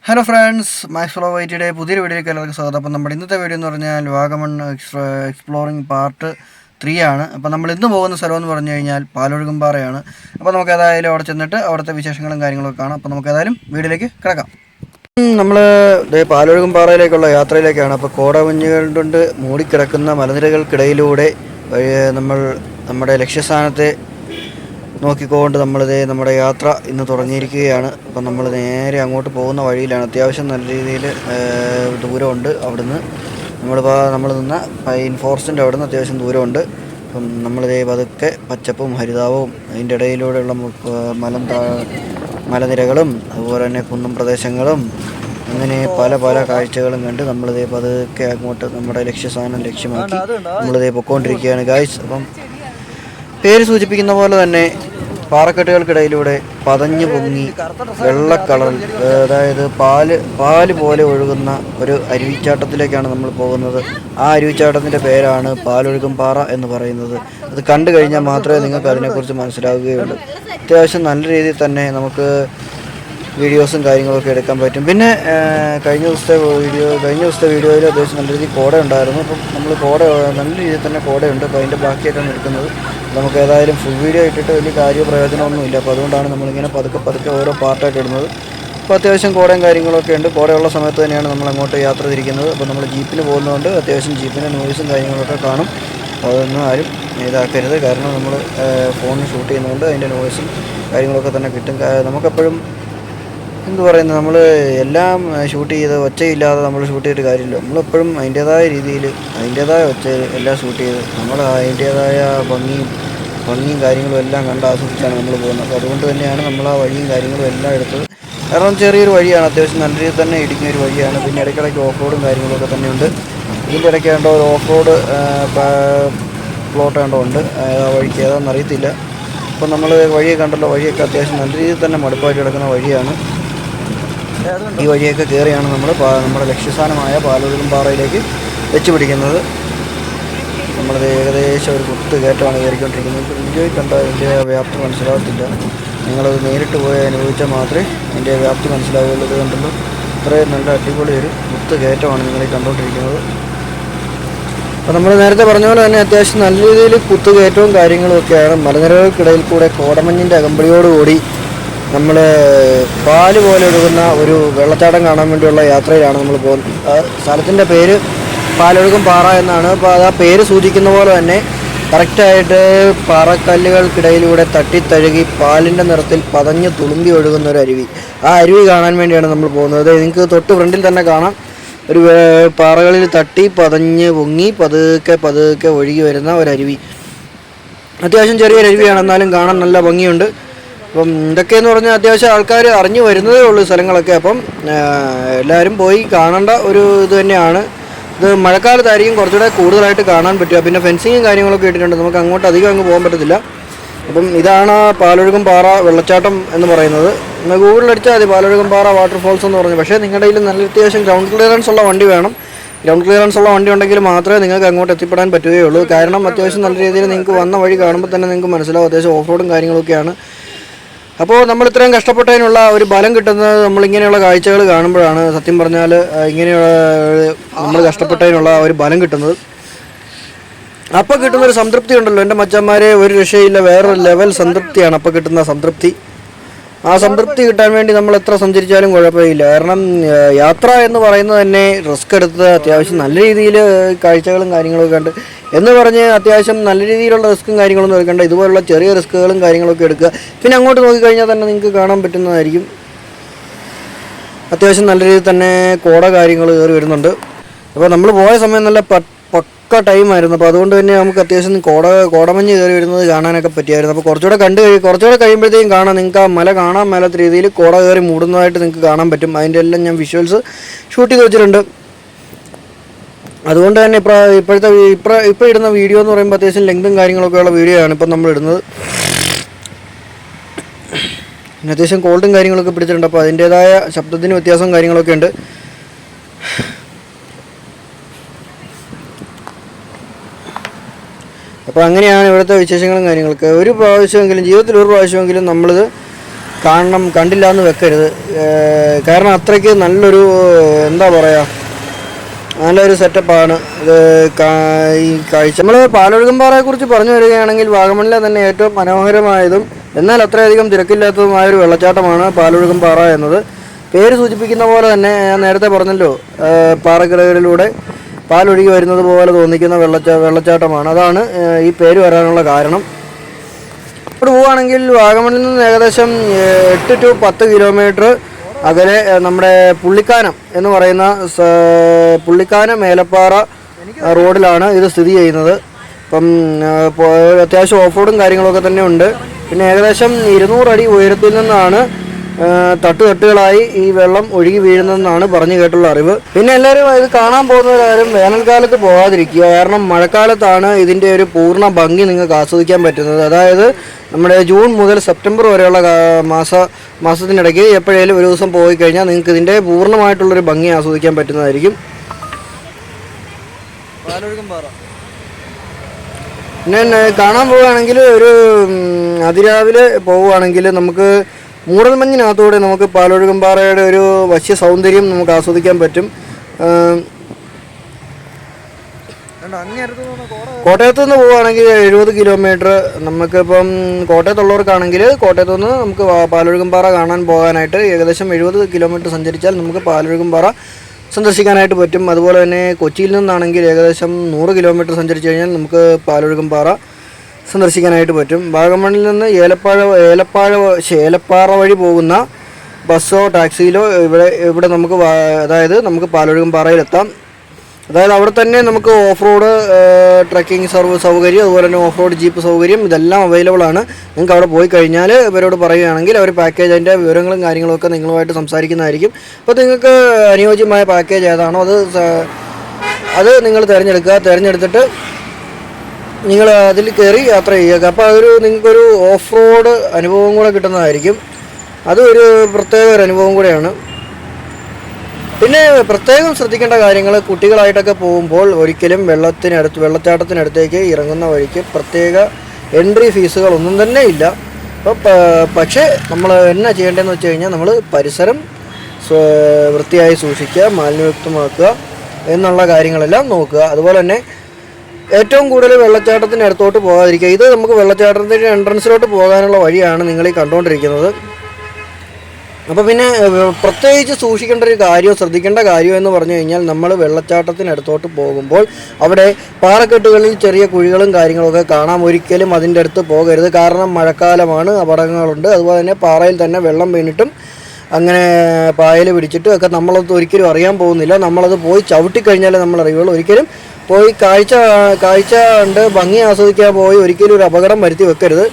Hello friends, max flow വൈറ്റിയുടെ പുതിയൊരു വീഡിയോയിലേക്ക് എല്ലാവർക്കും സ്വാഗതം. അപ്പോൾ നമ്മുടെ ഇന്നത്തെ വീഡിയോ എന്ന് പറഞ്ഞാൽ വാഗമൺ എക്സ്പ്ലോറിംഗ് പാർട്ട് 3 ആണ്. അപ്പോൾ നമ്മൾ ഇന്ന് പോകുന്ന സ്ഥലം എന്ന് പറഞ്ഞു കഴിഞ്ഞാൽ പാലൊഴുകുംപാറയാണ്. അപ്പോൾ നമുക്ക് ഏതായാലും അവിടെ ചെന്നിട്ട് അവിടുത്തെ വിശേഷങ്ങളും കാര്യങ്ങളൊക്കെ കാണാം. അപ്പോൾ നമുക്ക് ഏതായാലും വീഡിയോയിലേക്ക് കിടക്കാം. നമ്മൾ പാലൊഴുകുംപാറയിലേക്കുള്ള യാത്രയിലേക്കാണ്. അപ്പോൾ കോടമഞ്ഞുകൾ കൊണ്ട് മൂടിക്കിടക്കുന്ന മലനിരകൾക്കിടയിലൂടെ നമ്മൾ നമ്മുടെ ലക്ഷ്യസ്ഥാനത്തെ നോക്കിക്കൊണ്ട് നമ്മുടെ യാത്ര ഇന്ന് തുടങ്ങിയിരിക്കുകയാണ്. അപ്പം നമ്മൾ നേരെ അങ്ങോട്ട് പോകുന്ന വഴിയിലാണ്. അത്യാവശ്യം നല്ല രീതിയിൽ ദൂരമുണ്ട്. അവിടുന്ന് നമ്മൾ നിന്ന പൈൻ ഫോറസ്റ്റിൻ്റെ അവിടുന്ന് അത്യാവശ്യം ദൂരമുണ്ട്. അപ്പം നമ്മളിതേ പതുക്കെ പച്ചപ്പും ഹരിതാവും അതിൻ്റെ ഇടയിലൂടെയുള്ള മലനിരകളും അതുപോലെ തന്നെ കുന്നും പ്രദേശങ്ങളും അങ്ങനെ പല പല കാഴ്ചകളും കണ്ട് നമ്മളിതേ പതുക്കെ അങ്ങോട്ട് നമ്മുടെ ലക്ഷ്യസ്ഥാനം ലക്ഷ്യമാക്കി നമ്മളിതേ പൊയ്ക്കൊണ്ടിരിക്കുകയാണ് ഗായ്സ്. അപ്പം പേര് സൂചിപ്പിക്കുന്ന പോലെ തന്നെ പാറക്കെട്ടുകൾക്കിടയിലൂടെ പതഞ്ഞു പൊങ്ങി വെള്ളക്കളറിൽ, അതായത് പാല് പോലെ ഒഴുകുന്ന ഒരു അരുവിച്ചാട്ടത്തിലേക്കാണ് നമ്മൾ പോകുന്നത്. ആ അരുവിച്ചാട്ടത്തിൻ്റെ പേരാണ് പാലൊഴുകുംപാറ എന്ന് പറയുന്നത്. അത് കണ്ടു കഴിഞ്ഞാൽ മാത്രമേ നിങ്ങൾക്ക് അതിനെക്കുറിച്ച് മനസ്സിലാവുകയുള്ളൂ. അത്യാവശ്യം നല്ല രീതിയിൽ തന്നെ നമുക്ക് വീഡിയോസും കാര്യങ്ങളൊക്കെ എടുക്കാൻ പറ്റും. പിന്നെ കഴിഞ്ഞ ദിവസത്തെ വീഡിയോയിൽ അത്യാവശ്യം നല്ല രീതിയിൽ കോട ഉണ്ടായിരുന്നു. അപ്പം നമ്മൾ നല്ല രീതിയിൽ തന്നെ കോടയുണ്ട്. അപ്പോൾ അതിൻ്റെ ബാക്കിയായിട്ടാണ് എടുക്കുന്നത്. നമുക്ക് ഏതായാലും ഫുൾ വീഡിയോ ഇട്ടിട്ട് വലിയ പ്രയോജനമൊന്നുമില്ല. അപ്പോൾ അതുകൊണ്ടാണ് നമ്മളിങ്ങനെ പതുക്കെ ഓരോ പാർട്ടായിട്ട് ഇടുന്നത്. അപ്പോൾ അത്യാവശ്യം കോടയും കാര്യങ്ങളൊക്കെ ഉണ്ട്. കോടയുള്ള സമയത്ത് തന്നെയാണ് നമ്മൾ അങ്ങോട്ട് യാത്ര തിരിക്കുന്നത്. അപ്പോൾ നമ്മൾ ജീപ്പിന് പോകുന്നതുകൊണ്ട് അത്യാവശ്യം ജീപ്പിൻ്റെ നോയ്സും കാര്യങ്ങളൊക്കെ കാണും. അതൊന്നും ആരും ഇതാക്കരുത്. കാരണം നമ്മൾ ഫോണിൽ ഷൂട്ട് ചെയ്യുന്നതുകൊണ്ട് അതിൻ്റെ നോയ്സും കാര്യങ്ങളൊക്കെ തന്നെ കിട്ടും. നമുക്കെപ്പോഴും നമ്മൾ എല്ലാം ഷൂട്ട് ചെയ്ത് ഒച്ചയില്ലാതെ നമ്മൾ ഷൂട്ട് ചെയ്തിട്ട് കാര്യമില്ല. നമ്മളെപ്പോഴും അതിൻ്റേതായ രീതിയിൽ അതിൻ്റേതായ ഒച്ചയിൽ എല്ലാം ഷൂട്ട് ചെയ്ത് നമ്മൾ അതിൻ്റേതായ ഭംഗിയും കാര്യങ്ങളും എല്ലാം കണ്ട് ആസ്വദിച്ചാണ് നമ്മൾ പോകുന്നത്. അപ്പോൾ അതുകൊണ്ട് തന്നെയാണ് നമ്മൾ ആ വഴിയും കാര്യങ്ങളും എല്ലാം എടുത്തത്. കാരണം ചെറിയൊരു വഴിയാണ്, അത്യാവശ്യം നല്ല രീതിയിൽ തന്നെ ഇടിക്കുന്ന ഒരു വഴിയാണ്. പിന്നെ ഇടയ്ക്കിടയ്ക്ക് ഓഫ് റോഡും കാര്യങ്ങളൊക്കെ തന്നെയുണ്ട്. ഇതിൻ്റെ ഇടയ്ക്ക് വേണ്ട ഒരു ഓഫ് റോഡ് പ്ലോട്ട് ഉണ്ട്. ആ വഴിക്ക് ഏതാണെന്ന് അറിയത്തില്ല. അപ്പോൾ നമ്മൾ വഴിയൊക്കെ കണ്ടല്ലോ, വഴിയൊക്കെ അത്യാവശ്യം നല്ല രീതിയിൽ തന്നെ മടുപ്പായിട്ട് കിടക്കുന്ന വഴിയാണ്. ഈ വഴിയൊക്കെ കയറിയാണ് നമ്മൾ നമ്മുടെ ലക്ഷ്യസ്ഥാനമായ പാലൊഴുകുംപാറയിലേക്ക് വെച്ച് പിടിക്കുന്നത്. നമ്മളത് ഏകദേശം ഒരു കുത്ത് കയറ്റമാണ് കയറിക്കൊണ്ടിരിക്കുന്നത്. വീഡിയോയിൽ കണ്ട അതിൻ്റെ വ്യാപ്തി മനസ്സിലാകത്തില്ല. നിങ്ങളത് നേരിട്ട് പോയി അനുഭവിച്ചാൽ മാത്രമേ അതിൻ്റെ വ്യാപ്തി മനസ്സിലാവുകയുള്ളൂ. ഇത് കണ്ടല്ലോ, ഇത്രയും നല്ല അടിപൊളി ഒരു കുത്ത് കയറ്റമാണ് നിങ്ങളീ കണ്ടുകൊണ്ടിരിക്കുന്നത്. അപ്പോൾ നമ്മൾ നേരത്തെ പറഞ്ഞ പോലെ തന്നെ അത്യാവശ്യം നല്ല രീതിയിൽ കുത്ത് കയറ്റവും കാര്യങ്ങളും ഒക്കെയാണ്. മലനിരകൾക്കിടയിൽ കൂടെ കോടമഞ്ഞിൻ്റെ അകമ്പടിയോടുകൂടി നമ്മൾ പാല് പോലെ ഒഴുകുന്ന ഒരു വെള്ളച്ചാട്ടം കാണാൻ വേണ്ടിയുള്ള യാത്രയിലാണ് നമ്മൾ പോകുന്നത്. സ്ഥലത്തിൻ്റെ പേര് പാലൊഴുകുംപാറ എന്നാണ്. അപ്പോൾ അത് ആ പേര് സൂചിക്കുന്ന പോലെ തന്നെ കറക്റ്റായിട്ട് പാറക്കല്ലുകൾക്കിടയിലൂടെ തട്ടിത്തഴുകി പാലിൻ്റെ നിറത്തിൽ പതഞ്ഞ് തുളുമ്പി ഒഴുകുന്ന ഒരു അരുവി. ആ അരുവി കാണാൻ വേണ്ടിയാണ് നമ്മൾ പോകുന്നത്. നിങ്ങൾക്ക് തൊട്ട് ഫ്രണ്ടിൽ തന്നെ കാണാം, ഒരു പാറകളിൽ തട്ടി പതഞ്ഞ് പൊങ്ങി പതുക്കെ ഒഴുകി വരുന്ന ഒരു അരുവി. അത്യാവശ്യം ചെറിയൊരു അരുവിയാണ്, എന്നാലും കാണാൻ നല്ല ഭംഗിയുണ്ട്. അപ്പം ഇതൊക്കെയെന്ന് പറഞ്ഞാൽ അത്യാവശ്യം ആൾക്കാർ അറിഞ്ഞു വരുന്നതേ ഉള്ളൂ സ്ഥലങ്ങളൊക്കെ. അപ്പം എല്ലാവരും പോയി കാണേണ്ട ഒരു ഇത് തന്നെയാണ്. ഇത് മഴക്കാലത്തായിരിക്കും കുറച്ചുകൂടെ കൂടുതലായിട്ട് കാണാൻ പറ്റുക. പിന്നെ ഫെൻസിങ്ങും കാര്യങ്ങളൊക്കെ ഇട്ടിട്ടുണ്ട്. നമുക്ക് അങ്ങോട്ട് അധികം അങ്ങ് പോകാൻ പറ്റത്തില്ല. അപ്പം ഇതാണ് പാലൊഴുകുംപാറ വെള്ളച്ചാട്ടം എന്ന് പറയുന്നത്. ഗൂഗിളിലടിച്ചാൽ മതി പാലൊഴുകുംപാറ വാട്ടർഫോൾസ് എന്ന് പറഞ്ഞു. പക്ഷേ നിങ്ങളുടെ കയ്യിൽ നല്ല അത്യാവശ്യം ഗ്രൗണ്ട് ക്ലിയറൻസ് ഉള്ള വണ്ടി വേണം. ഗ്രൗണ്ട് ക്ലിയറൻസ് ഉള്ള വണ്ടി ഉണ്ടെങ്കിൽ മാത്രമേ നിങ്ങൾക്ക് അങ്ങോട്ട് എത്തിപ്പെടാൻ പറ്റുകയുള്ളൂ. കാരണം അത്യാവശ്യം നല്ല രീതിയിൽ നിങ്ങൾക്ക് വന്ന വഴി കാണുമ്പോൾ തന്നെ നിങ്ങൾക്ക് മനസ്സിലാവും അത്യാവശ്യം ഓഫ് റോഡും കാര്യങ്ങളൊക്കെയാണ്. അപ്പോൾ നമ്മൾ ഇത്രയും കഷ്ടപ്പെട്ടതിനുള്ള ഒരു ബലം കിട്ടുന്നത് നമ്മളിങ്ങനെയുള്ള കാഴ്ചകൾ കാണുമ്പോഴാണ്. സത്യം പറഞ്ഞാൽ ഇങ്ങനെയുള്ള നമ്മൾ കഷ്ടപ്പെട്ടതിനുള്ള ഒരു ബലം കിട്ടുന്നത്. അപ്പോൾ കിട്ടുന്നൊരു സംതൃപ്തി ഉണ്ടല്ലോ എൻ്റെ മച്ചന്മാരെ, ഒരു രക്ഷയില്ല. വേറൊരു ലെവൽ സംതൃപ്തിയാണ് അപ്പോൾ കിട്ടുന്ന സംതൃപ്തി. ആ സംതൃപ്തി കിട്ടാൻ വേണ്ടി നമ്മൾ എത്ര സഞ്ചരിച്ചാലും കുഴപ്പമില്ല. കാരണം യാത്ര എന്ന് പറയുന്നത് തന്നെ റിസ്ക് എടുത്ത് അത്യാവശ്യം നല്ല രീതിയിൽ കാഴ്ചകളും കാര്യങ്ങളൊക്കെ കണ്ട് എന്ന് പറഞ്ഞ് അത്യാവശ്യം നല്ല രീതിയിലുള്ള റിസ്ക്കും കാര്യങ്ങളൊന്നും എടുക്കേണ്ട. ഇതുപോലുള്ള ചെറിയ റിസ്ക്കുകളും കാര്യങ്ങളൊക്കെ എടുക്കുക. പിന്നെ അങ്ങോട്ട് നോക്കിക്കഴിഞ്ഞാൽ തന്നെ നിങ്ങൾക്ക് കാണാൻ പറ്റുന്നതായിരിക്കും അത്യാവശ്യം നല്ല രീതിയിൽ തന്നെ കോട കാര്യങ്ങൾ കയറി വരുന്നുണ്ട്. അപ്പോൾ നമ്മൾ പോയ സമയം നല്ല പക്ക ടൈമായിരുന്നു. അപ്പോൾ അതുകൊണ്ട് തന്നെ നമുക്ക് അത്യാവശ്യം കോടമഞ്ഞ് കയറി വരുന്നത് കാണാനൊക്കെ പറ്റിയായിരുന്നു. അപ്പോൾ കുറച്ചുകൂടെ കഴിയുമ്പോഴത്തേക്കും കാണാം, നിങ്ങൾക്ക് ആ മല കാണാൻ മേലാത്ത രീതിയിൽ കോട കയറി മൂടുന്നതായിട്ട് നിങ്ങൾക്ക് കാണാൻ പറ്റും. അതിൻ്റെ എല്ലാം ഞാൻ വിഷ്വൽസ് ഷൂട്ട് ചെയ്ത് വെച്ചിട്ടുണ്ട്. അതുകൊണ്ട് തന്നെ ഇപ്പോൾ ഇടുന്ന വീഡിയോ എന്ന് പറയുമ്പോൾ അത്യാവശ്യം ലെങ്തും കാര്യങ്ങളൊക്കെ ഉള്ള വീഡിയോ ആണ് ഇപ്പം നമ്മൾ ഇടുന്നത്. പിന്നെ അത്യാവശ്യം കോൾഡും കാര്യങ്ങളൊക്കെ പിടിച്ചിട്ടുണ്ട്. അപ്പോൾ അതിൻ്റേതായ ശബ്ദത്തിന് വ്യത്യാസവും കാര്യങ്ങളൊക്കെ ഉണ്ട്. അപ്പോൾ അങ്ങനെയാണ് ഇവിടുത്തെ വിശേഷങ്ങളും കാര്യങ്ങളൊക്കെ. ജീവിതത്തിൽ ഒരു പ്രാവശ്യമെങ്കിലും നമ്മളിത് കണ്ടില്ല എന്ന് വെക്കരുത്. കാരണം അത്രയ്ക്ക് നല്ലൊരു എന്താ പറയുക, നല്ലൊരു സെറ്റപ്പാണ് ഇത്. ഈ കാഴ്ച നമ്മൾ പാലൊഴുകുംപാറയെക്കുറിച്ച് പറഞ്ഞു വരികയാണെങ്കിൽ വാഗമണിലെ തന്നെ ഏറ്റവും മനോഹരമായതും എന്നാൽ അത്രയധികം തിരക്കില്ലാത്തതുമായൊരു വെള്ളച്ചാട്ടമാണ് പാലൊഴുകുംപാറ എന്നത്. പേര് സൂചിപ്പിക്കുന്ന പോലെ തന്നെ ഞാൻ നേരത്തെ പറഞ്ഞല്ലോ, പാറക്കിടകളിലൂടെ പാലൊഴുകി വരുന്നത് പോലെ തോന്നിക്കുന്ന വെള്ളച്ചാട്ടമാണ്. അതാണ് ഈ പേര് വരാനുള്ള കാരണം. ഇവിടെ പോവുകയാണെങ്കിൽ വാഗമണിൽ നിന്ന് ഏകദേശം 8 to 10 കിലോമീറ്റർ അകലെ നമ്മുടെ പുള്ളിക്കാനം എന്ന് പറയുന്ന പുള്ളിക്കാനം മേലപ്പാറ റോഡിലാണ് ഇത് സ്ഥിതി ചെയ്യുന്നത്. അപ്പം അത്യാവശ്യം ഓഫ് റോഡും കാര്യങ്ങളൊക്കെ തന്നെ ഉണ്ട്. പിന്നെ ഏകദേശം 200 അടി ഉയരത്തിൽ നിന്നാണ് തട്ടുകളായി ഈ വെള്ളം ഒഴുകി വീഴുന്നതെന്നാണ് പറഞ്ഞു കേട്ടുള്ള അറിവ്. പിന്നെ എല്ലാവരും ഇത് കാണാൻ പോകുന്നവരാരും വേനൽക്കാലത്ത് പോകാതിരിക്കുക. കാരണം മഴക്കാലത്താണ് ഇതിൻ്റെ ഒരു പൂർണ്ണ ഭംഗി നിങ്ങൾക്ക് ആസ്വദിക്കാൻ പറ്റുന്നത്. അതായത് നമ്മുടെ ജൂൺ മുതൽ സെപ്റ്റംബർ വരെയുള്ള മാസത്തിനിടയ്ക്ക് എപ്പോഴേലും ഒരു ദിവസം പോയി കഴിഞ്ഞാൽ നിങ്ങൾക്ക് ഇതിൻ്റെ പൂർണ്ണമായിട്ടുള്ളൊരു ഭംഗി ആസ്വദിക്കാൻ പറ്റുന്നതായിരിക്കും. പിന്നെ കാണാൻ പോവുകയാണെങ്കിൽ ഒരു അതിരാവിലെ പോവുകയാണെങ്കിൽ നമുക്ക് മൂടൽമഞ്ഞിനകത്തൂടെ നമുക്ക് പാലൊഴുകുംപാറയുടെ ഒരു വശ്യ സൗന്ദര്യം നമുക്ക് ആസ്വദിക്കാൻ പറ്റും. കോട്ടയത്ത് നിന്ന് പോവുകയാണെങ്കിൽ 70 കിലോമീറ്റർ. നമുക്കിപ്പം കോട്ടയത്തുള്ളവർക്കാണെങ്കിൽ കോട്ടയത്തു നിന്ന് നമുക്ക് പാലൊഴുകുംപാറ കാണാൻ പോകാനായിട്ട് ഏകദേശം 70 കിലോമീറ്റർ സഞ്ചരിച്ചാൽ നമുക്ക് പാലൊഴുകുംപാറ സന്ദർശിക്കാനായിട്ട് പറ്റും. അതുപോലെ തന്നെ കൊച്ചിയിൽ നിന്നാണെങ്കിൽ ഏകദേശം 100 കിലോമീറ്റർ സഞ്ചരിച്ച് കഴിഞ്ഞാൽ നമുക്ക് പാലൊഴുകുംപാറ സന്ദർശിക്കാനായിട്ട് പറ്റും. വാഗമണിൽ നിന്ന് ഏലപ്പാറ വഴി പോകുന്ന ബസ്സോ ടാക്സിയിലോ ഇവിടെ നമുക്ക് അതായത് നമുക്ക് പാലൊഴുകുംപാറയിലെത്താം. അതായത് അവിടെ തന്നെ നമുക്ക് ഓഫ് റോഡ് ട്രക്കിംഗ് സൗകര്യം, അതുപോലെ തന്നെ ഓഫ് റോഡ് ജീപ്പ് സൗകര്യം ഇതെല്ലാം അവൈലബിൾ ആണ്. നിങ്ങൾക്ക് അവിടെ പോയി കഴിഞ്ഞാൽ ഇവരോട് പറയുകയാണെങ്കിൽ അവർ പാക്കേജ് അതിൻ്റെ വിവരങ്ങളും കാര്യങ്ങളൊക്കെ നിങ്ങളുമായിട്ട് സംസാരിക്കുന്നതായിരിക്കും. അപ്പോൾ നിങ്ങൾക്ക് അനുയോജ്യമായ പാക്കേജ് ഏതാണോ അത് നിങ്ങൾ തിരഞ്ഞെടുത്തിട്ട് നിങ്ങൾ അതിൽ കയറി യാത്ര ചെയ്യുക. അപ്പോൾ അതൊരു നിങ്ങൾക്കൊരു ഓഫ് റോഡ് അനുഭവം കൂടെ കിട്ടുന്നതായിരിക്കും. അതൊരു പ്രത്യേക ഒരു അനുഭവം കൂടെയാണ്. പിന്നെ പ്രത്യേകം ശ്രദ്ധിക്കേണ്ട കാര്യങ്ങൾ, കുട്ടികളായിട്ടൊക്കെ പോകുമ്പോൾ ഒരിക്കലും വെള്ളച്ചാട്ടത്തിനടുത്തേക്ക് ഇറങ്ങുന്ന വഴിക്ക് പ്രത്യേക എൻട്രി ഫീസുകളൊന്നും തന്നെ ഇല്ല. പക്ഷേ നമ്മൾ എന്നാ ചെയ്യേണ്ടതെന്ന് വെച്ച് കഴിഞ്ഞാൽ നമ്മൾ പരിസരം വൃത്തിയായി സൂക്ഷിക്കുക, മാലിന്യമുക്തമാക്കുക എന്നുള്ള കാര്യങ്ങളെല്ലാം നോക്കുക. അതുപോലെ തന്നെ ഏറ്റവും കൂടുതൽ വെള്ളച്ചാട്ടത്തിനടുത്തോട്ട് പോകാതിരിക്കുക. ഇത് നമുക്ക് വെള്ളച്ചാട്ടത്തിൻ്റെ എൻട്രൻസിലോട്ട് പോകാനുള്ള വഴിയാണ് നിങ്ങൾ ഈ കണ്ടുകൊണ്ടിരിക്കുന്നത്. അപ്പോൾ പിന്നെ പ്രത്യേകിച്ച് ശ്രദ്ധിക്കേണ്ട കാര്യം എന്ന് പറഞ്ഞു കഴിഞ്ഞാൽ നമ്മൾ വെള്ളച്ചാട്ടത്തിനടുത്തോട്ട് പോകുമ്പോൾ അവിടെ പാറക്കെട്ടുകളിൽ ചെറിയ കുഴികളും കാര്യങ്ങളൊക്കെ കാണാം. ഒരിക്കലും അതിൻ്റെ അടുത്ത് പോകരുത്. കാരണം മഴക്കാലമാണ്, അപകടങ്ങളുണ്ട്. അതുപോലെ തന്നെ പാറയിൽ തന്നെ വെള്ളം വീണിട്ടും അങ്ങനെ പായൽ പിടിച്ചിട്ടും ഒക്കെ നമ്മളത് ഒരിക്കലും അറിയാൻ പോകുന്നില്ല. നമ്മളത് പോയി ചവിട്ടിക്കഴിഞ്ഞാലേ നമ്മൾ അറിയുള്ളൂ. ഒരിക്കലും പോയി കാഴ്ച കണ്ട് ഭംഗി ആസ്വദിക്കാൻ പോയി ഒരിക്കലും ഒരു അപകടം വരുത്തി വെക്കരുത്.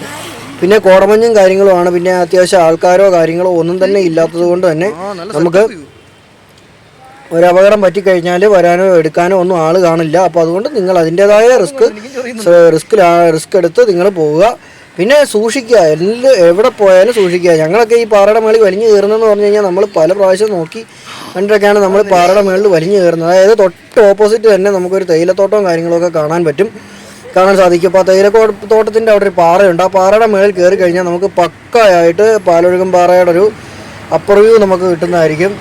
പിന്നെ കോടമഞ്ഞും കാര്യങ്ങളുമാണ്. പിന്നെ അത്യാവശ്യം ആൾക്കാരോ കാര്യങ്ങളോ ഒന്നും തന്നെ ഇല്ലാത്തത് കൊണ്ട് തന്നെ നമുക്ക് ഒരു അപകടം പറ്റിക്കഴിഞ്ഞാൽ വരാനോ എടുക്കാനോ ഒന്നും ആൾ കാണില്ല. അപ്പോൾ അതുകൊണ്ട് നിങ്ങൾ അതിൻ്റേതായ റിസ്ക് എടുത്ത് നിങ്ങൾ പോവുക. പിന്നെ സൂക്ഷിക്കുക, എവിടെ പോയാലും സൂക്ഷിക്കുക. ഞങ്ങളൊക്കെ ഈ പാറയുടെ മേളിൽ വലിഞ്ഞു കയറുന്നതെന്ന് പറഞ്ഞു കഴിഞ്ഞാൽ നമ്മൾ പല പ്രാവശ്യം നോക്കി കണ്ടിട്ടൊക്കെയാണ് നമ്മൾ പാറയുടെ മേളിൽ വലിഞ്ഞു കയറുന്നത്. അതായത് തൊട്ട് ഓപ്പോസിറ്റ് തന്നെ നമുക്കൊരു തേയിലത്തോട്ടവും കാര്യങ്ങളൊക്കെ കാണാൻ സാധിക്കും. അപ്പോൾ ആ തേയിലത്തോട്ടത്തിൻ്റെ അവിടെ ഒരു പാറയുണ്ട്. ആ പാറയുടെ മേളിൽ കയറി കഴിഞ്ഞാൽ നമുക്ക് പക്കയായിട്ട് പാലൊഴുകുംപാറയുടെ ഒരു അപ്പർ വ്യൂ നമുക്ക് കിട്ടുന്നതായിരിക്കും.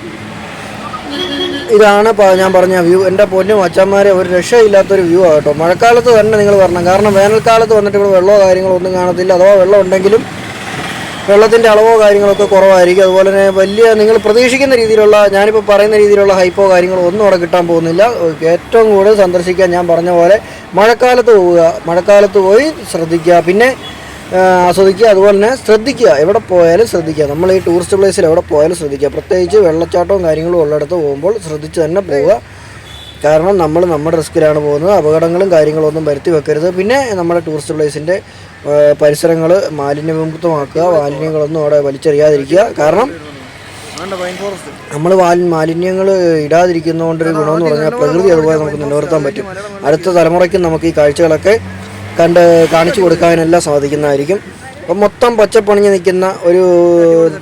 ഇതാണ് ഞാൻ പറഞ്ഞ വ്യൂ. എൻ്റെ പൊന്നും അച്ഛന്മാരെ, ഒരു രക്ഷയില്ലാത്തൊരു വ്യൂ ആകട്ടോ. മഴക്കാലത്ത് തന്നെ നിങ്ങൾ വരണം. കാരണം വേനൽക്കാലത്ത് വന്നിട്ട് ഇവിടെ വെള്ളമോ കാര്യങ്ങളോ ഒന്നും കാണത്തില്ല. അഥവാ വെള്ളം ഉണ്ടെങ്കിലും വെള്ളത്തിൻ്റെ അളവോ കാര്യങ്ങളൊക്കെ കുറവായിരിക്കും. അതുപോലെ തന്നെ നിങ്ങൾ പ്രതീക്ഷിക്കുന്ന രീതിയിലുള്ള, ഞാനിപ്പോൾ പറയുന്ന രീതിയിലുള്ള ഹൈപ്പോ കാര്യങ്ങളോ ഒന്നും അവിടെ കിട്ടാൻ പോകുന്നില്ല. ഏറ്റവും കൂടുതൽ സന്ദർശിക്കാൻ ഞാൻ പറഞ്ഞ പോലെ മഴക്കാലത്ത് പോവുക. മഴക്കാലത്ത് പോയി ശ്രദ്ധിക്കുക, പിന്നെ ആസ്വദിക്കുക. അതുപോലെ തന്നെ ശ്രദ്ധിക്കുക, എവിടെ പോയാലും ശ്രദ്ധിക്കുക. നമ്മൾ ഈ ടൂറിസ്റ്റ് പ്ലേസിൽ എവിടെ പോയാലും ശ്രദ്ധിക്കുക. പ്രത്യേകിച്ച് വെള്ളച്ചാട്ടവും കാര്യങ്ങളും ഉള്ളിടത്ത് പോകുമ്പോൾ ശ്രദ്ധിച്ച് തന്നെ പോവുക. കാരണം നമ്മൾ നമ്മുടെ റിസ്ക്കിലാണ് പോകുന്നത്. അപകടങ്ങളും കാര്യങ്ങളും ഒന്നും വരുത്തി വെക്കരുത്. പിന്നെ നമ്മുടെ ടൂറിസ്റ്റ് പ്ലേസിൻ്റെ പരിസരങ്ങൾ മാലിന്യമുക്തമാക്കുക. മാലിന്യങ്ങളൊന്നും അവിടെ വലിച്ചെറിയാതിരിക്കുക. കാരണം നമ്മൾ മാലിന്യങ്ങൾ ഇടാതിരിക്കുന്നതുകൊണ്ടൊരു ഗുണമെന്ന് പറഞ്ഞാൽ പ്രകൃതി അതുപോലെ നമുക്ക് നിലനിർത്താൻ പറ്റും. അടുത്ത തലമുറയ്ക്കും നമുക്ക് ഈ കാഴ്ചകളൊക്കെ കാണിച്ചു കൊടുക്കാനെല്ലാം സാധിക്കുന്നതായിരിക്കും. അപ്പം മൊത്തം പച്ചപ്പണിഞ്ഞ് നിൽക്കുന്ന ഒരു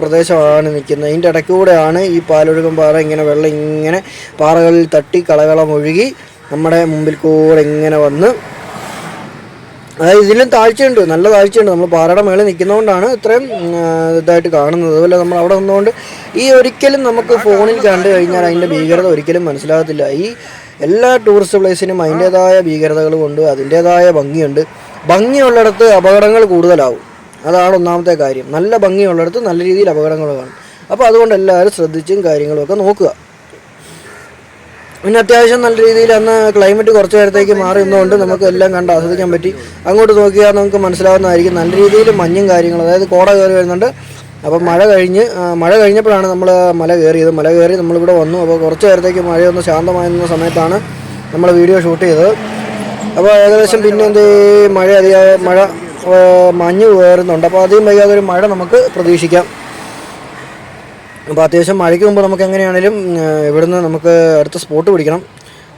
പ്രദേശമാണ് നിൽക്കുന്നത്. ഇതിൻ്റെ ഇടയ്ക്കൂടെയാണ് ഈ പാലൊഴുകുംപാറ. ഇങ്ങനെ വെള്ളം ഇങ്ങനെ പാറകളിൽ തട്ടി കളകളം ഒഴുകി നമ്മുടെ മുമ്പിൽ കൂടെ ഇങ്ങനെ വന്ന് അതായത് ഇതിലും താഴ്ചയുണ്ട്, നല്ല താഴ്ചയുണ്ട്. നമ്മൾ പാറയുടെ മേളിൽ നിൽക്കുന്നതുകൊണ്ടാണ് ഇത്രയും ഇതായിട്ട് കാണുന്നത്. അതുപോലെ നമ്മൾ അവിടെ നിന്നുകൊണ്ട് ഈ ഒരിക്കലും നമുക്ക് ഫോണിൽ കണ്ടു കഴിഞ്ഞാൽ അതിൻ്റെ ഭീകരത ഒരിക്കലും മനസ്സിലാകത്തില്ല. ഈ എല്ലാ ടൂറിസ്റ്റ് പ്ലേസിനും അതിൻ്റേതായ ഭീകരതകളുമുണ്ട്, അതിൻ്റേതായ ഭംഗിയുണ്ട്. ഭംഗിയുള്ളിടത്ത് അപകടങ്ങൾ കൂടുതലാവും, അതാണ് ഒന്നാമത്തെ കാര്യം. നല്ല ഭംഗിയുള്ളിടത്ത് നല്ല രീതിയിൽ അപകടങ്ങൾ കാണും. അപ്പോൾ അതുകൊണ്ട് എല്ലാവരും ശ്രദ്ധിച്ചും കാര്യങ്ങളുമൊക്കെ നോക്കുക. പിന്നെ അത്യാവശ്യം നല്ല രീതിയിൽ അന്ന് ക്ലൈമറ്റ് കുറച്ച് നേരത്തേക്ക് മാറി നിന്നുകൊണ്ട് നമുക്ക് എല്ലാം കണ്ട് ആസ്വദിക്കാൻ പറ്റി. അങ്ങോട്ട് നോക്കിയാൽ നമുക്ക് മനസ്സിലാവുന്നതായിരിക്കും നല്ല രീതിയിൽ മഞ്ഞും കാര്യങ്ങളും, അതായത് കോട കയറി വരുന്നുണ്ട്. അപ്പം മഴ കഴിഞ്ഞപ്പോഴാണ് നമ്മൾ മല കയറിയത്. മല കയറി നമ്മളിവിടെ വന്നു. അപ്പോൾ കുറച്ച് നേരത്തേക്ക് മഴയൊന്ന് ശാന്തമായിരുന്ന സമയത്താണ് നമ്മൾ വീഡിയോ ഷൂട്ട് ചെയ്തത്. അപ്പോൾ ഏകദേശം പിന്നെ മഞ്ഞ് കയറുന്നുണ്ട്. അപ്പോൾ അധികം വൈകാതെ ഒരു മഴ നമുക്ക് പ്രതീക്ഷിക്കാം. അപ്പോൾ അത്യാവശ്യം മഴയ്ക്ക് മുമ്പ് നമുക്ക് എങ്ങനെയാണെങ്കിലും ഇവിടുന്ന് നമുക്ക് അടുത്ത സ്പോട്ട് പിടിക്കണം.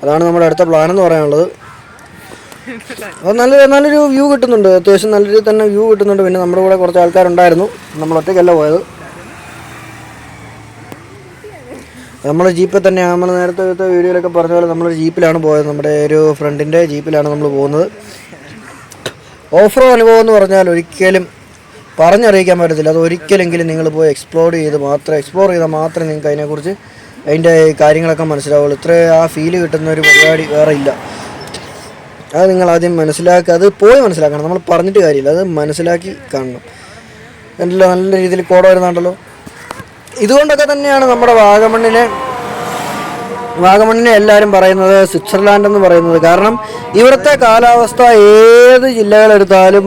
അതാണ് നമ്മുടെ അടുത്ത പ്ലാൻ എന്ന് പറയാനുള്ളത്. അപ്പോൾ നല്ലൊരു വ്യൂ കിട്ടുന്നുണ്ട്, അത്യാവശ്യം നല്ല രീതിയിൽ തന്നെ വ്യൂ കിട്ടുന്നുണ്ട്. പിന്നെ നമ്മുടെ കൂടെ കുറച്ച് ആൾക്കാരുണ്ടായിരുന്നു, നമ്മൾ ഒറ്റയ്ക്കല്ല പോയത്. നമ്മൾ ജീപ്പിൽ തന്നെ, നമ്മൾ നേരത്തെ വീഡിയോയിലൊക്കെ പറഞ്ഞ പോലെ നമ്മൾ ജീപ്പിലാണ് പോയത്. നമ്മുടെ ഒരു ഫ്രണ്ടിൻ്റെ ജീപ്പിലാണ് നമ്മൾ പോകുന്നത്. ഓഫ് റോഡ് അനുഭവം എന്ന് പറഞ്ഞാൽ ഒരിക്കലും പറഞ്ഞറിയിക്കാൻ പറ്റത്തില്ല. അത് ഒരിക്കലെങ്കിലും നിങ്ങൾ പോയി എക്സ്പ്ലോർ ചെയ്താൽ മാത്രമേ നിങ്ങൾക്ക് അതിനെക്കുറിച്ച് അതിൻ്റെ കാര്യങ്ങളൊക്കെ മനസ്സിലാവുള്ളൂ. ആ ഫീല് കിട്ടുന്ന ഒരു പരിപാടി വേറെ ഇല്ല. അത് നിങ്ങൾ ആദ്യം മനസ്സിലാക്കുക, അത് പോയി മനസ്സിലാക്കണം. നമ്മൾ പറഞ്ഞിട്ട് കാര്യമില്ല, അത് മനസ്സിലാക്കി കാണണം. എന്തല്ലോ നല്ല രീതിയിൽ കോട വരുന്നുണ്ടല്ലോ. ഇതുകൊണ്ടൊക്കെ തന്നെയാണ് നമ്മുടെ വാഗമണ്ണിനെ എല്ലാവരും പറയുന്നത് സ്വിറ്റ്സർലാൻഡ് എന്ന് പറയുന്നത്. കാരണം ഇവിടുത്തെ കാലാവസ്ഥ ഏത് ജില്ലകളെടുത്താലും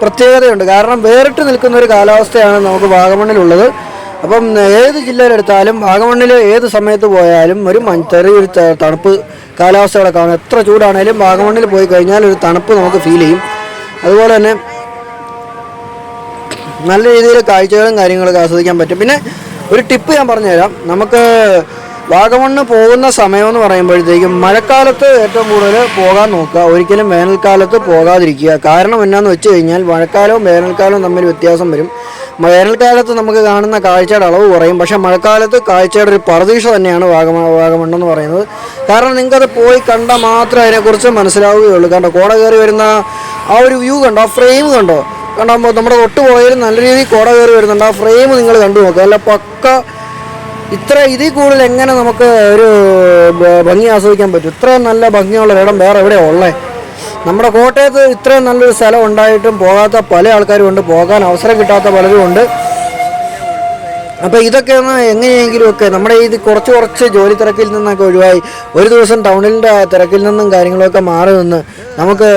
പ്രത്യേകതയുണ്ട്. കാരണം വേറിട്ട് നിൽക്കുന്ന ഒരു കാലാവസ്ഥയാണ് നമുക്ക് വാഗമണ്ണിലുള്ളത്. അപ്പം ഏത് ജില്ലയിലെടുത്താലും വാഗമണ്ണിൽ ഏത് സമയത്ത് പോയാലും ചെറിയൊരു തണുപ്പ് കാലാവസ്ഥകളെ കാണും. എത്ര ചൂടാണേലും വാഗമണ്ണിൽ പോയി കഴിഞ്ഞാൽ ഒരു തണുപ്പ് നമുക്ക് ഫീൽ ചെയ്യും. അതുപോലെ തന്നെ നല്ല രീതിയിൽ കാഴ്ചകളും കാര്യങ്ങളൊക്കെ ആസ്വദിക്കാൻ പറ്റും. പിന്നെ ഒരു ടിപ്പ് ഞാൻ പറഞ്ഞുതരാം. നമുക്ക് വാഗമണ്ണ് പോകുന്ന സമയമെന്ന് പറയുമ്പോഴത്തേക്കും മഴക്കാലത്ത് ഏറ്റവും കൂടുതൽ പോകാൻ നോക്കുക, ഒരിക്കലും വേനൽക്കാലത്ത് പോകാതിരിക്കുക. കാരണം എന്നാന്ന് വെച്ച് കഴിഞ്ഞാൽ മഴക്കാലവും വേനൽക്കാലവും തമ്മിൽ വ്യത്യാസം വരും. വേനൽക്കാലത്ത് നമുക്ക് കാണുന്ന കാഴ്ചയുടെ അളവ് കുറയും, പക്ഷേ മഴക്കാലത്ത് കാഴ്ചയുടെ ഒരു പറുദീസ തന്നെയാണ് വാഗമണ്ണെന്ന് പറയുന്നത്. കാരണം നിങ്ങൾക്കത് പോയി കണ്ടാൽ മാത്രമേ അതിനെക്കുറിച്ച് മനസ്സിലാവുകയുള്ളൂ. കണ്ടോ, കോട കയറി വരുന്ന ആ ഒരു വ്യൂ കണ്ടോ, ആ ഫ്രെയിം കണ്ടോ, കണ്ടാകുമ്പോൾ നമ്മുടെ തൊട്ടുപോയാലും നല്ല രീതിയിൽ കോട കയറി വരുന്നുണ്ട്. ആ ഫ്രെയിം നിങ്ങൾ കണ്ടു നോക്കുക, അല്ല പക്ക. ഇതിൽ കൂടുതൽ എങ്ങനെ നമുക്ക് ഒരു ഭംഗി ആസ്വദിക്കാൻ പറ്റും? ഇത്രയും നല്ല ഭംഗിയുള്ള ഇടം വേറെ എവിടെയാണ് ഉള്ളത്? നമ്മുടെ കോട്ടയത്ത് ഇത്രയും നല്ലൊരു സ്ഥലം ഉണ്ടായിട്ടും പോകാത്ത പല ആൾക്കാരും ഉണ്ട്, പോകാൻ അവസരം കിട്ടാത്ത പലരും ഉണ്ട്. അപ്പോൾ ഇതൊക്കെ ഒന്ന് എങ്ങനെയെങ്കിലും ഒക്കെ നമ്മുടെ ഇത് കുറച്ച് ജോലി തിരക്കിൽ നിന്നൊക്കെ ഒഴിവായി ഒരു ദിവസം ടൗണിൻ്റെ തിരക്കിൽ നിന്നും കാര്യങ്ങളൊക്കെ മാറി നിന്ന് നമുക്ക്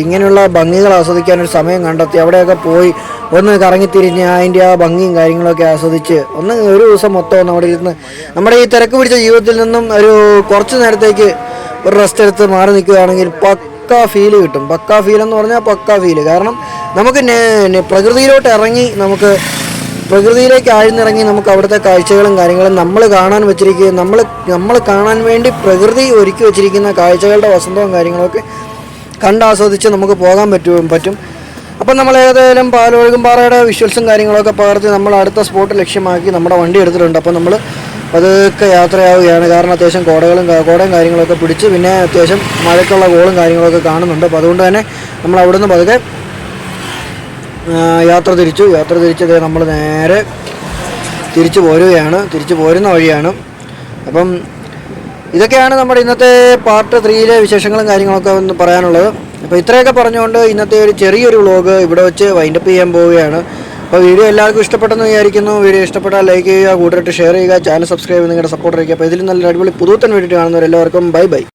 ഇങ്ങനെയുള്ള ഭംഗികൾ ആസ്വദിക്കാനൊരു സമയം കണ്ടെത്തി അവിടെയൊക്കെ പോയി ഒന്ന് കറങ്ങിത്തിരിഞ്ഞ് അതിൻ്റെ ആ ഭംഗിയും കാര്യങ്ങളൊക്കെ ആസ്വദിച്ച് ഒരു ദിവസം മൊത്തം അവിടെ ഇരുന്ന് നമ്മുടെ ഈ തിരക്ക് പിടിച്ച ജീവിതത്തിൽ നിന്നും കുറച്ച് നേരത്തേക്ക് ഒരു റെസ്റ്റ് എടുത്ത് മാറി നിൽക്കുകയാണെങ്കിൽ പക്കാ ഫീല് കിട്ടും. പക്കാ ഫീലെന്ന് പറഞ്ഞാൽ പക്കാ ഫീല്. കാരണം നമുക്ക് പ്രകൃതിയിലോട്ട് ഇറങ്ങി പ്രകൃതിയിലേക്ക് ആഴ്ന്നിറങ്ങി നമുക്ക് അവിടുത്തെ കാഴ്ചകളും കാര്യങ്ങളും നമ്മൾ കാണാൻ വേണ്ടി പ്രകൃതി ഒരുക്കി വെച്ചിരിക്കുന്ന കാഴ്ചകളുടെ വസന്തവും കാര്യങ്ങളൊക്കെ കണ്ടാസ്വദിച്ച് നമുക്ക് പോകാൻ പറ്റും. അപ്പം നമ്മൾ ഏതായാലും പാലൊഴുകുംപാറയുടെ വിഷ്വൽസും കാര്യങ്ങളൊക്കെ പകർത്തി നമ്മൾ അടുത്ത സ്പോട്ട് ലക്ഷ്യമാക്കി നമ്മുടെ വണ്ടി എടുത്തിട്ടുണ്ട്. അപ്പോൾ നമ്മൾ പതുക്കെ യാത്രയാവുകയാണ്. കാരണം അത്യാവശ്യം കോടയും കാര്യങ്ങളൊക്കെ പിടിച്ച് പിന്നെ അത്യാവശ്യം മഴയ്ക്കുള്ള കോളും കാര്യങ്ങളൊക്കെ കാണുന്നുണ്ട്. അപ്പോൾ അതുകൊണ്ട് തന്നെ നമ്മൾ അവിടുന്ന് പതുക്കെ യാത്ര തിരിച്ച് നമ്മൾ നേരെ തിരിച്ചു പോരുന്ന വഴിയാണ്. അപ്പം ഇതൊക്കെയാണ് നമ്മുടെ ഇന്നത്തെ പാർട്ട് 3 വിശേഷങ്ങളും കാര്യങ്ങളൊക്കെ ഒന്ന് പറയാനുള്ളത്. അപ്പോൾ ഇത്രയൊക്കെ പറഞ്ഞുകൊണ്ട് ഇന്നത്തെ ഒരു ചെറിയൊരു വ്ളോഗ് ഇവിടെ വെച്ച് വൈൻഡപ്പ് ചെയ്യാൻ പോവുകയാണ്. അപ്പോൾ വീഡിയോ എല്ലാവർക്കും ഇഷ്ടപ്പെട്ടെന്ന് വിചാരിക്കുന്നു. വീഡിയോ ഇഷ്ടപ്പെട്ടാൽ ലൈക്ക് ചെയ്യുക, കൂടുതലായിട്ട് ഷെയർ ചെയ്യുക, ചാനൽ സബ്സ്ക്രൈബ് ചെയ്ത് നിങ്ങളുടെ സപ്പോർട്ട് അറിയിക്കുക. അപ്പോൾ ഇതിൽ നല്ല അടിപൊളി പുതുത്തൻ വേണ്ടിയിട്ട് കാണുന്നവരെല്ലാവർക്കും ബൈ.